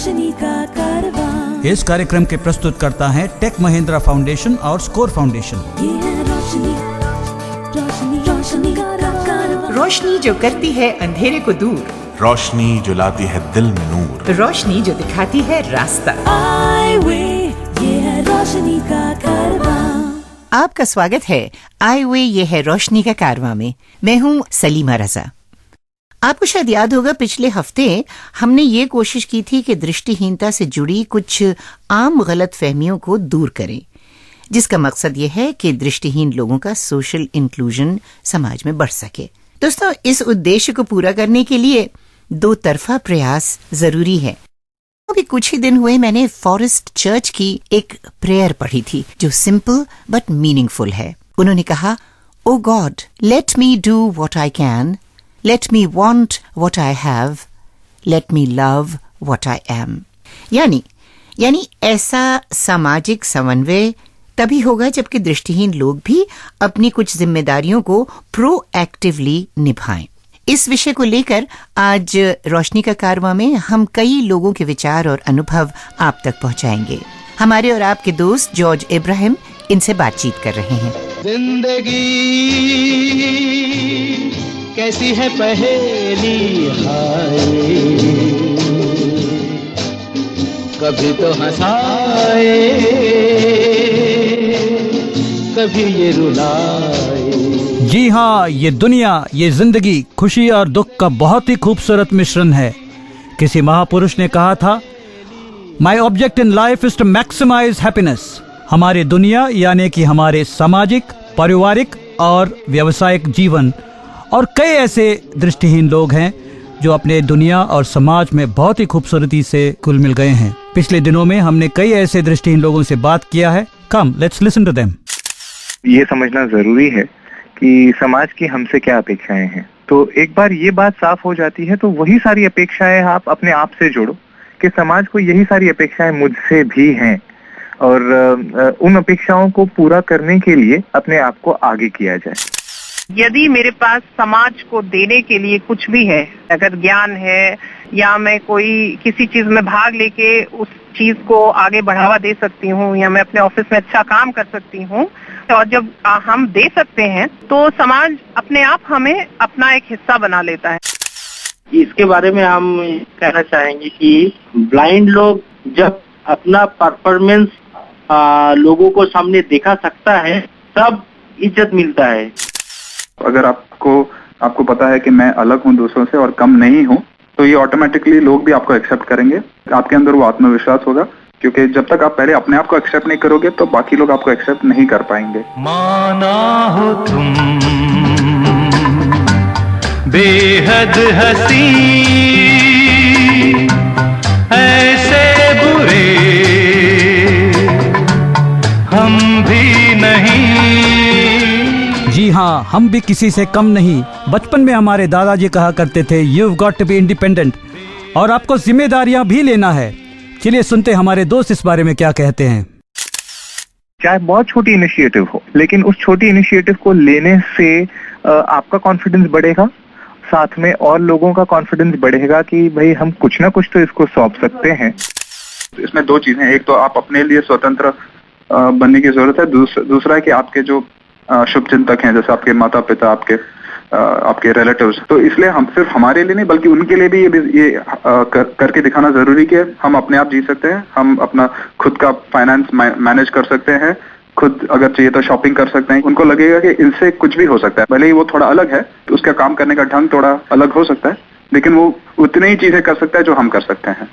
रोशनी का कारवां। इस कार्यक्रम के प्रस्तुत करता है टेक महिंद्रा फाउंडेशन और स्कोर फाउंडेशन। ये है रोशनी, रोशनी, रोशनी का कारवां। रोशनी जो करती है अंधेरे को दूर, रोशनी जो लाती है दिल में नूर, रोशनी जो दिखाती है रास्ता। आई वे, ये है रोशनी का कारवां। आपका स्वागत है आई वे ये है रोशनी का कारवां में। मैं हूँ सलीमा रजा। आपको शायद याद होगा पिछले हफ्ते हमने ये कोशिश की थी कि दृष्टिहीनता से जुड़ी कुछ आम गलत फहमियों को दूर करें, जिसका मकसद ये है कि दृष्टिहीन लोगों का सोशल इंक्लूजन समाज में बढ़ सके। दोस्तों, इस उद्देश्य को पूरा करने के लिए दो तरफा प्रयास जरूरी है। अभी कुछ ही दिन हुए मैंने फॉरेस्ट चर्च की एक प्रेयर पढ़ी थी जो सिंपल बट मीनिंगफुल है। उन्होंने कहा, oh God, let me do what I can, let me want what I have, let me love what I am। यानी ऐसा सामाजिक समन्वय तभी होगा जबकि दृष्टिहीन लोग भी अपनी कुछ जिम्मेदारियों को प्रोएक्टिवली निभाएं। इस विषय को लेकर आज रोशनी का कारवां में हम कई लोगों के विचार और अनुभव आप तक पहुंचाएंगे। हमारे और आपके दोस्त जॉर्ज इब्राहिम इनसे बातचीत कर रहे हैं। जिंदगी कैसी है पहेली, हाय कभी तो हंसाए कभी ये रुलाए। जी हाँ, ये दुनिया, ये जिंदगी खुशी और दुख का बहुत ही खूबसूरत मिश्रण है। किसी महापुरुष ने कहा था, my object in life is to maximise happiness. हमारी दुनिया यानी कि हमारे सामाजिक, पारिवारिक और व्यावसायिक जीवन और कई ऐसे दृष्टिहीन लोग हैं जो अपने दुनिया और समाज में बहुत ही खूबसूरती से घुल मिल गए हैं। पिछले दिनों में हमने कई ऐसे दृष्टिहीन लोगों से बात किया है। Come let's listen to them. ये समझना जरूरी है कि समाज की हमसे क्या अपेक्षाएं हैं। तो एक बार ये बात साफ हो जाती है तो वही सारी अपेक्षाएं आप अपने आप से जोड़ो कि समाज को यही सारी अपेक्षाएं मुझसे भी हैं और उन अपेक्षाओं को पूरा करने के लिए अपने आप को आगे किया जाए। यदि मेरे पास समाज को देने के लिए कुछ भी है, अगर ज्ञान है या मैं कोई किसी चीज में भाग लेके उस चीज को आगे बढ़ावा दे सकती हूँ या मैं अपने ऑफिस में अच्छा काम कर सकती हूँ, और जब हम दे सकते हैं तो समाज अपने आप हमें अपना एक हिस्सा बना लेता है। इसके बारे में हम कहना चाहेंगे कि ब्लाइंड लोग जब अपना परफॉर्मेंस लोगों को सामने दिखा सकता है तब इज्जत मिलता है। अगर आपको पता है कि मैं अलग हूँ दूसरों से और कम नहीं हूँ, तो ये ऑटोमेटिकली लोग भी आपको एक्सेप्ट करेंगे। आपके अंदर वो आत्मविश्वास होगा, क्योंकि जब तक आप पहले अपने आप को एक्सेप्ट नहीं करोगे तो बाकी लोग आपको एक्सेप्ट नहीं कर पाएंगे। माना हो तुम बेहद हंसी, ऐसे बुरे हम भी नहीं। जी हाँ, हम भी किसी से कम नहीं। बचपन में हमारे दादाजी कहा करते थे, you've got to be independent, और आपको जिम्मेदारियां भी लेना है। चलिए सुनते हमारे दोस्त इस बारे में क्या कहते हैं। चाहे बहुत छोटी इनिशिएटिव हो, लेकिन उस छोटी इनिशिएटिव को लेने से आपका कॉन्फिडेंस बढ़ेगा, साथ में और लोगों का कॉन्फिडेंस बढ़ेगा कि भाई हम कुछ ना कुछ तो इसको सौंप सकते हैं। इसमें दो चीजें, एक तो आप अपने लिए स्वतंत्र बनने की जरूरत है, दूसरा है कि आपके जो शुभ चिंतक हैं, जैसे आपके माता पिता, आपके रिलेटिव्स, तो इसलिए हम सिर्फ हमारे लिए नहीं बल्कि उनके लिए भी ये करके दिखाना जरूरी कि हम अपने आप जी सकते हैं, हम अपना खुद का फाइनेंस मैनेज कर सकते हैं, खुद अगर चाहिए तो शॉपिंग कर सकते हैं। उनको लगेगा कि इनसे कुछ भी हो सकता है, भले ही वो थोड़ा अलग है, तो उसका काम करने का ढंग थोड़ा अलग हो सकता है, लेकिन वो उतनी ही चीजें कर सकता है जो हम कर सकते हैं।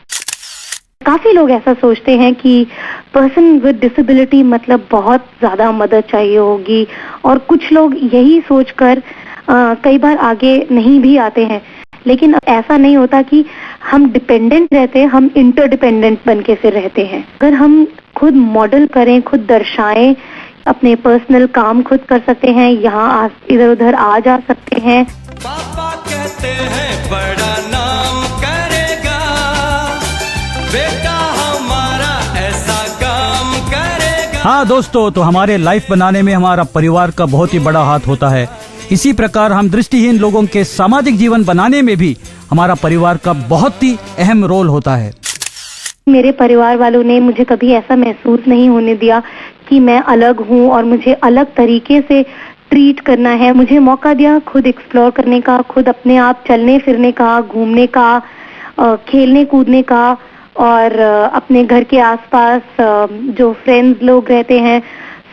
काफी लोग ऐसा सोचते हैं कि पर्सन विद डिसेबिलिटी मतलब बहुत ज्यादा मदद चाहिए होगी, और कुछ लोग यही सोचकर कई बार आगे नहीं भी आते हैं। लेकिन ऐसा नहीं होता कि हम डिपेंडेंट रहते हैं, हम इंटरडिपेंडेंट बन के फिर रहते हैं। अगर हम खुद मॉडल करें, खुद दर्शाएं, अपने पर्सनल काम खुद कर सकते हैं, यहाँ इधर उधर आ जा सकते हैं। पापा कहते हैं बड़ा नाम करेगा, बेटा हमारा ऐसा काम करेगा। हाँ दोस्तों, तो हमारे लाइफ बनाने में हमारा परिवार का बहुत ही बड़ा हाथ होता है। इसी प्रकार हम दृष्टिहीन लोगों के सामाजिक जीवन बनाने में भी हमारा परिवार का बहुत ही अहम रोल होता है। मेरे परिवार वालों ने मुझे कभी ऐसा महसूस नहीं होने दिया कि मैं अलग हूँ और मुझे अलग तरीके से ट्रीट करना है। मुझे मौका दिया खुद एक्सप्लोर करने का, खुद अपने आप चलने फिरने का, घूमने का, खेलने कूदने का, और अपने घर के आसपास जो फ्रेंड्स लोग रहते हैं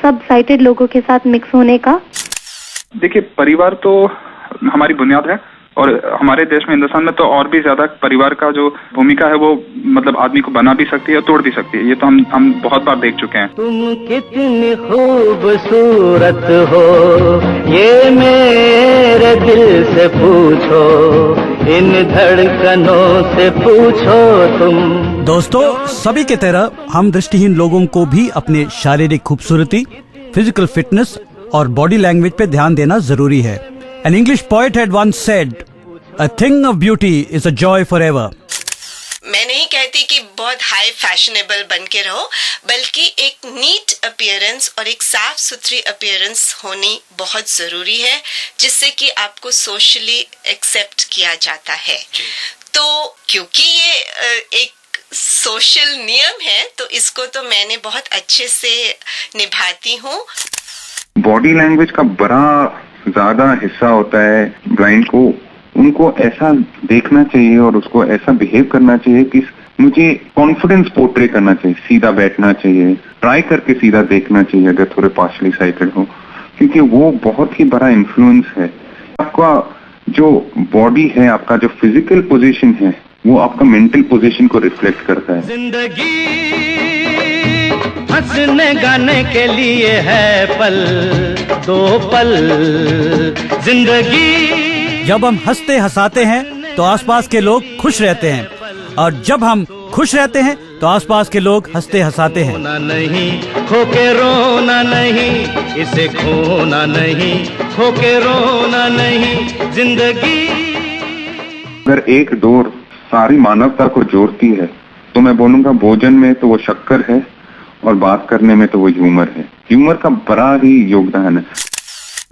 सब साइटेड लोगों के साथ मिक्स होने का। देखिए, परिवार तो हमारी बुनियाद है और हमारे देश में, हिंदुस्तान में तो और भी ज्यादा परिवार का जो भूमिका है वो मतलब आदमी को बना भी सकती है और तोड़ भी सकती है। ये तो हम बहुत बार देख चुके हैं। तुम कितनी खूबसूरत हो, ये मेरे दिल से पूछो, इन धड़कनों से पूछो तुम। दोस्तों, सभी के तरह हम दृष्टिहीन लोगों को भी अपने शारीरिक खूबसूरती, फिजिकल फिटनेस और बॉडी लैंग्वेज पे ध्यान देना जरूरी है। An English poet had once said, "A thing of beauty is a joy forever." मैं नहीं कहती कि बहुत हाई फैशनेबल बन के रहो, बल्कि एक नीट अपीयरेंस और एक साफ सुथरी अपीयरेंस होनी बहुत जरूरी है, जिससे कि आपको सोशली एक्सेप्ट किया जाता है। तो क्योंकि ये एक सोशल नियम है, तो इसको तो मैंने बहुत अच्छे से निभाती हूँ। बॉडी लैंग्वेज का बड़ा ज्यादा हिस्सा होता है ब्लाइंड को। उनको ऐसा देखना चाहिए और उसको ऐसा बिहेव करना चाहिए कि मुझे कॉन्फिडेंस पोर्ट्रे करना चाहिए, सीधा बैठना चाहिए, ट्राई करके सीधा देखना चाहिए अगर थोड़े पार्शली साइटेड हो, क्योंकि वो बहुत ही बड़ा इन्फ्लुएंस है। आपका जो बॉडी है, आपका जो फिजिकल पोजीशन है, वो आपका मेंटल पोजीशन को रिफ्लेक्ट करता है। जिंदगी हंसने गाने के लिए है पल, दो पल जिंदगी। जब हम हंसते हंसाते हैं तो आसपास के लोग खुश रहते हैं, और जब हम खुश रहते हैं तो आसपास के लोग हंसते हंसाते हैं। रोना नहीं, खोके रोना नहीं, इसे खोना नहीं, खोके रोना नहीं, जिंदगी। अगर एक डोर सारी मानवता को जोड़ती है तो मैं बोलूंगा भोजन में तो वो शक्कर है और बात करने में तो वो ह्यूमर है। ह्यूमर का बड़ा ही योगदान है।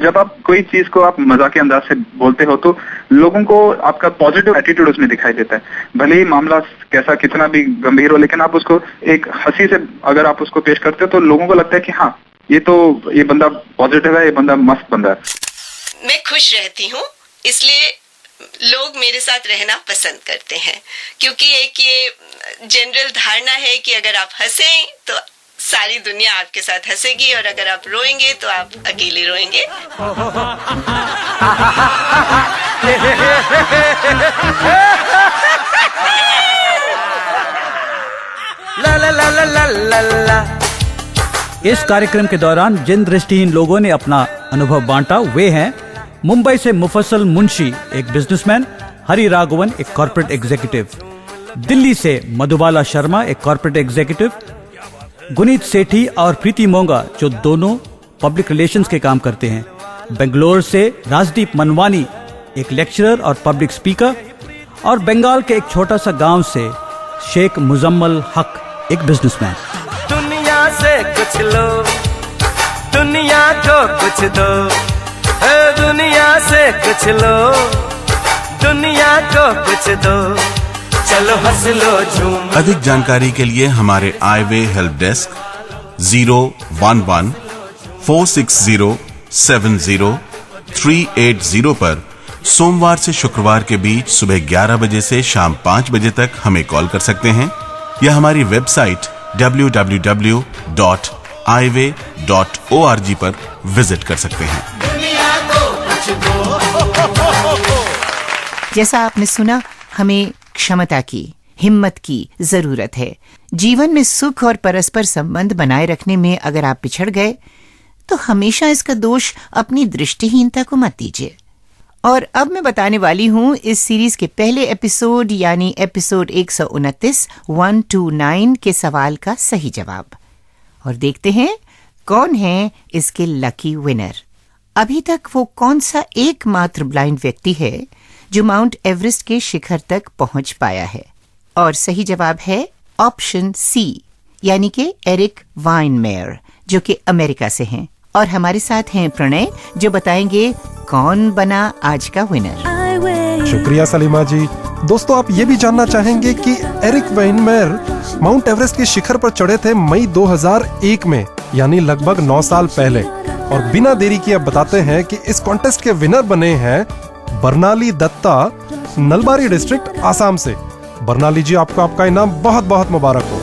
जब आप कोई चीज को आप मजाक के अंदाज से बोलते हो तो लोगों को आपका पॉजिटिव एटीट्यूड उसमें दिखाई देता है। भले ही मामला कैसा कितना भी गंभीर हो, लेकिन आप उसको एक हंसी से अगर आप उसको पेश करते हो तो लोगों को लगता है कि हाँ, ये बंदा पॉजिटिव है, ये बंदा मस्त बंदा है। मैं खुश रहती हूँ, इसलिए लोग मेरे साथ रहना पसंद करते हैं, क्योंकि एक ये जनरल धारणा है कि अगर आप हंसें तो सारी दुनिया आपके साथ हंसेगी, और अगर आप रोएंगे तो आप अकेले रोएंगे। ला ला ला ला ला ला ला। इस कार्यक्रम के दौरान जिन दृष्टिहीन लोगों ने अपना अनुभव बांटा वे हैं मुंबई से मुफस्सल मुंशी, एक बिजनेसमैन, हरि राघवन, एक कॉर्पोरेट एग्जीक्यूटिव, दिल्ली से मधुबाला शर्मा, एक कॉर्पोरेट एग्जीक्यूटिव, गुनीत सेठी और प्रीति मोंगा, जो दोनों पब्लिक रिलेशंस के काम करते हैं, बेंगलोर से राजदीप मनवानी, एक लेक्चरर और पब्लिक स्पीकर, और बंगाल के एक छोटा सा गांव से शेख मुजम्मल हक, एक बिजनेसमैन। दुनिया से कुछ लो, दुनिया को कुछ दो, दुनिया से कुछ लो, दुनिया को कुछ दो, चलो हंस लो झूम। अधिक जानकारी के लिए हमारे आईवे हेल्प डेस्क 011-460-70-380 पर सोमवार से शुक्रवार के बीच सुबह 11 बजे से शाम 5 बजे तक हमें कॉल कर सकते हैं, या हमारी वेबसाइट www.ive.org पर विजिट कर सकते हैं। जैसा आपने सुना, हमें क्षमता की, हिम्मत की जरूरत है। जीवन में सुख और परस्पर संबंध बनाए रखने में अगर आप पिछड़ गए तो हमेशा इसका दोष अपनी दृष्टिहीनता को मत दीजिए। और अब मैं बताने वाली हूं इस सीरीज के पहले एपिसोड यानी एपिसोड 129 के सवाल का सही जवाब, और देखते हैं कौन है इसके लकी विनर। अभी तक वो कौन सा एकमात्र ब्लाइंड व्यक्ति है जो माउंट एवरेस्ट के शिखर तक पहुंच पाया है? और सही जवाब है ऑप्शन सी, यानी कि एरिक वाइनमेयर, जो कि अमेरिका से हैं। और हमारे साथ हैं प्रणय, जो बताएंगे कौन बना आज का विनर। शुक्रिया सलीमा जी। दोस्तों, आप ये भी जानना चाहेंगे कि एरिक वेइनमेयर माउंट एवरेस्ट के शिखर पर चढ़े थे मई 2001 में, यानी लगभग 9 साल पहले। और बिना देरी किए अब बताते हैं कि इस कॉन्टेस्ट के विनर बने हैं बरनाली दत्ता, नलबारी डिस्ट्रिक्ट, आसाम से। बरनाली जी, आपको आपका इनाम बहुत बहुत मुबारक हो।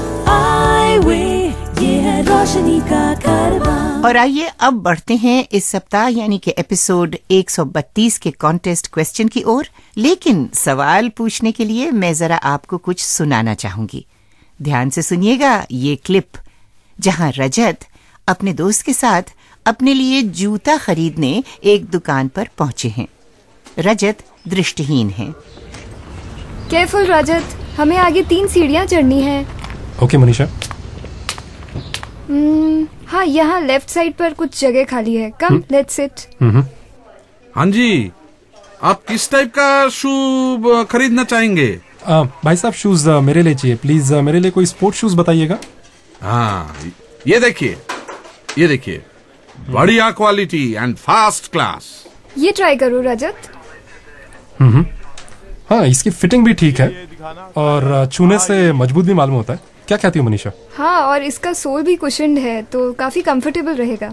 ये है रोशनी का कारवां। और आइए अब बढ़ते हैं इस सप्ताह यानी कि एपिसोड 132 के कॉन्टेस्ट क्वेश्चन की ओर। लेकिन सवाल पूछने के लिए मैं जरा आपको कुछ सुनाना चाहूंगी। ध्यान से सुनिएगा ये क्लिप, जहां रजत अपने दोस्त के साथ अपने लिए जूता खरीदने एक दुकान पर पहुंचे हैं। रजत दृष्टिहीन है। केयरफुल रजत, हमें आगे 3 सीढ़ियां चढ़नी है। ओके मनीषा। हाँ, यहाँ लेफ्ट साइड पर कुछ जगह खाली है। Come, let's sit. हाँ जी, आप किस टाइप का शू खरीदना चाहेंगे? भाई साहब, शूज मेरे लिए चाहिए प्लीज। मेरे लिए कोई स्पोर्ट शूज बताइएगा। हाँ, ये देखिए, बढ़िया क्वालिटी एंड फास्ट क्लास। ये ट्राई करो रजत। हाँ, इसकी फिटिंग भी ठीक है और छूने से मजबूत भी मालूम होता है। क्या कहती हो मनीषा? हाँ, और इसका सोल भी कुशन्ड है तो काफी कंफर्टेबल रहेगा।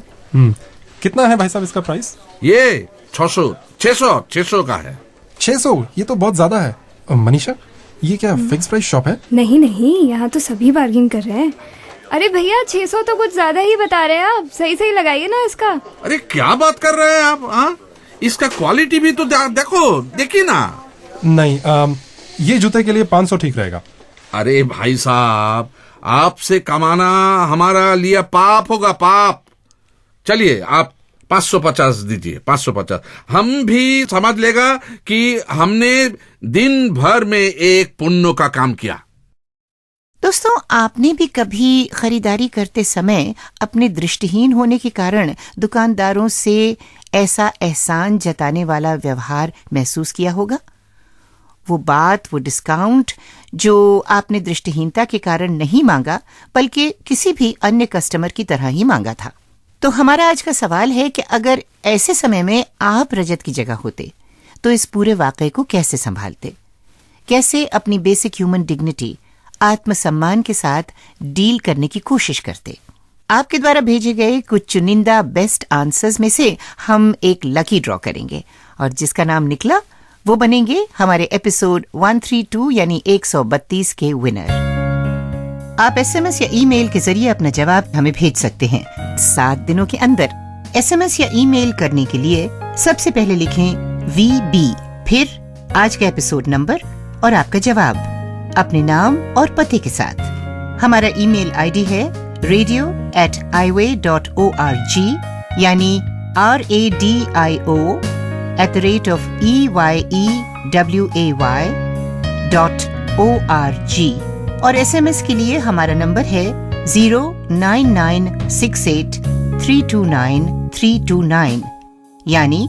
कितना है भाई साहब इसका प्राइस? ये 600 का है। 600? ये तो बहुत ज्यादा है। मनीषा, ये क्या फिक्स प्राइस शॉप है? नहीं, यहाँ तो सभी बार्गेन कर रहे हैं। अरे भैया, 600 तो कुछ ज्यादा ही बता रहे हैं आप। सही लगाइए ना इसका। अरे क्या बात कर रहे हैं आप? हाँ, इसका क्वालिटी भी तो देखिए ना। नहीं, ये जूते के लिए 500 ठीक रहेगा। अरे भाई साहब, आपसे कमाना हमारा लिए पाप होगा, पाप। चलिए आप 550 दीजिए, 550। हम भी समझ लेगा कि हमने दिन भर में एक पुण्य का काम किया। दोस्तों, आपने भी कभी खरीदारी करते समय अपने दृष्टिहीन होने के कारण दुकानदारों से ऐसा एहसान जताने वाला व्यवहार महसूस किया होगा? वो बात, वो डिस्काउंट जो आपने दृष्टिहीनता के कारण नहीं मांगा, बल्कि किसी भी अन्य कस्टमर की तरह ही मांगा था। तो हमारा आज का सवाल है कि अगर ऐसे समय में आप रजत की जगह होते तो इस पूरे वाकये को कैसे संभालते? कैसे अपनी बेसिक ह्यूमन डिग्निटी, आत्मसम्मान के साथ डील करने की कोशिश करते? आपके द्वारा भेजे गए कुछ चुनिंदा बेस्ट आंसर्स में से हम एक लकी ड्रॉ करेंगे और जिसका नाम निकला वो बनेंगे हमारे एपिसोड 132 यानी 132 के विनर। आप SMS या ईमेल के जरिए अपना जवाब हमें भेज सकते हैं 7 दिनों के अंदर। SMS या ईमेल करने के लिए सबसे पहले लिखें VB, फिर आज का एपिसोड नंबर और आपका जवाब अपने नाम और पते के साथ। हमारा ईमेल आईडी है radio@iway.org यानी radio@EYEWAY.org और SMS के लिए हमारा नंबर है 09968329329 यानी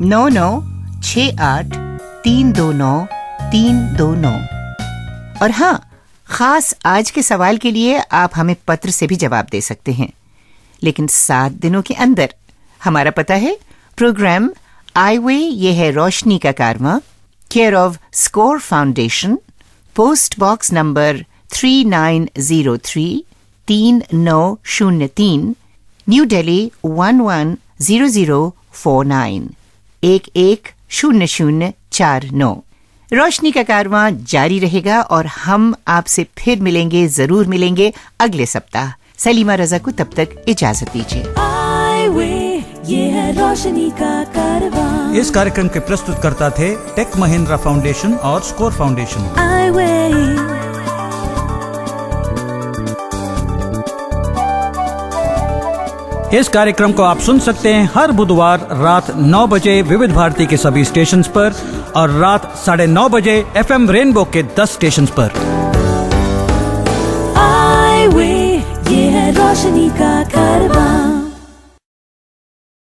9968329329। और हाँ, खास आज के सवाल के लिए आप हमें पत्र से भी जवाब दे सकते हैं, लेकिन 7 दिनों के अंदर। हमारा पता है प्रोग्राम आई वे ये है रोशनी का कारवां, care off score foundation, post box number 3903 3903, new Delhi 110049 110049। रोशनी का कारवां जारी रहेगा और हम आपसे फिर जरूर मिलेंगे अगले सप्ताह। सलीमा रजा को तब तक इजाजत दीजिए। ये है रोशनी का कारवां। इस कार्यक्रम के प्रस्तुतकर्ता थे टेक महिंद्रा फाउंडेशन और स्कोर फाउंडेशन। इस कार्यक्रम को आप सुन सकते हैं हर बुधवार रात 9 बजे विविध भारती के सभी स्टेशंस पर और रात 9:30 बजे FM रेनबो के 10 स्टेशंस पर। ये है रोशनी का कारवां।